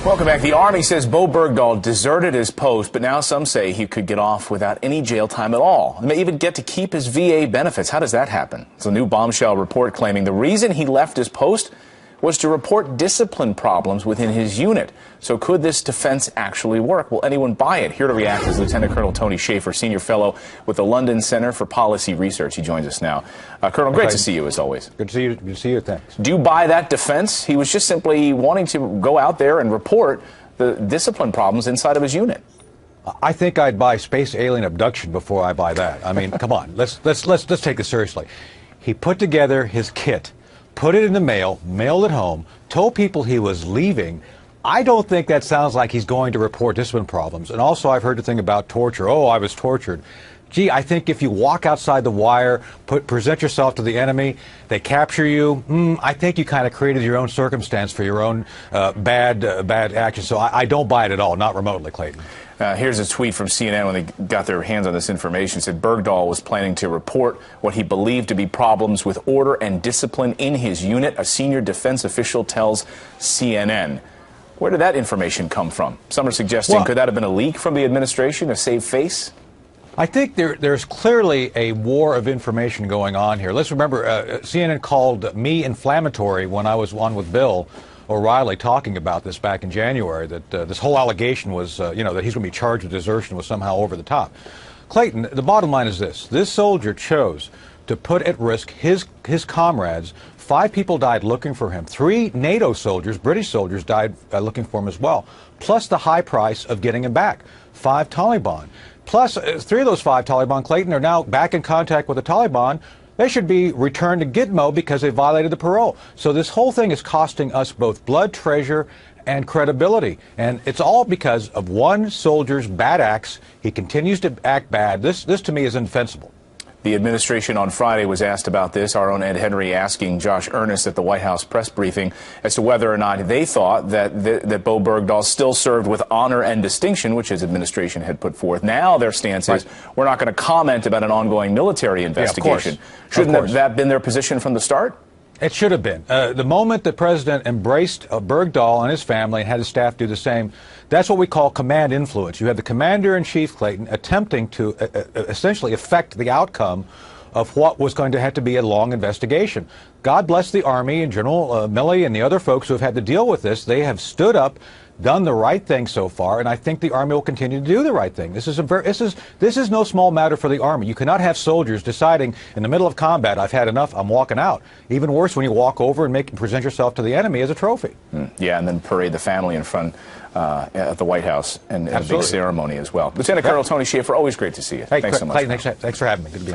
Welcome back. The Army says Bowe Bergdahl deserted his post, but now some say he could get off without any jail time at all. He may even get to keep his VA benefits. How does that happen? It's a new bombshell report claiming the reason he left his post was to report discipline problems within his unit. So could this defense actually work? Will anyone buy it? Here to react is Lieutenant Colonel Tony Shaffer, Senior Fellow with the London Center for Policy Research. He joins us now. Colonel, great to see you as always. Good to see you. Good to see you. Thanks. Do you buy that defense? He was just simply wanting to go out there and report the discipline problems inside of his unit. I think I'd buy space alien abduction before I buy that. I mean, come on. Let's take this seriously. He put together his kit, put it in the mail, mailed it home, told people he was leaving. I don't think that sounds like he's going to report discipline problems. And also, I've heard the thing about torture. Oh, I was tortured. Gee, I think if you walk outside the wire, present yourself to the enemy, they capture you, I think you kind of created your own circumstance for your own bad actions. So I don't buy it at all, not remotely, Clayton. Here's a tweet from CNN when they got their hands on this information. It said Bergdahl was planning to report what he believed to be problems with order and discipline in his unit, a senior defense official tells CNN. Where did that information come from? Some are suggesting could that have been a leak from the administration to save face? I think there's clearly a war of information going on here. Let's remember, CNN called me inflammatory when I was on with Bill O'Reilly talking about this back in January, that this whole allegation was, that he's going to be charged with desertion was somehow over the top. Clayton, the bottom line is this. This soldier chose to put at risk his comrades. 5 people died looking for him. 3 NATO soldiers, British soldiers, died looking for him as well, plus the high price of getting him back. 5 Taliban. Plus, 3 of those 5 Taliban, Clayton, are now back in contact with the Taliban. They should be returned to Gitmo because they violated the parole. So this whole thing is costing us both blood, treasure, and credibility. And it's all because of one soldier's bad acts. He continues to act bad. This to me is indefensible. The administration on Friday was asked about this. Our own Ed Henry asking Josh Earnest at the White House press briefing as to whether or not they thought that Bowe Bergdahl still served with honor and distinction, which his administration had put forth. Now their stance is we're not going to comment about an ongoing military investigation. Yeah, Shouldn't that have been their position from the start? It should have been. The moment the president embraced Bergdahl and his family and had his staff do the same, that's what we call command influence. You had the commander-in-chief, Clayton, attempting to essentially affect the outcome of what was going to have to be a long investigation. God bless the Army and General Milley and the other folks who have had to deal with this. They have stood up, done the right thing so far, and I think the Army will continue to do the right thing. This is no small matter for the Army. You cannot have soldiers deciding in the middle of combat, I've had enough, I'm walking out. Even worse when you walk over and present yourself to the enemy as a trophy. Yeah, and then parade the family in front at the White House and a big ceremony as well. Lieutenant Colonel Tony Shaffer, always great to see you. Hey, thanks so much. Thanks for having me. Good to be on.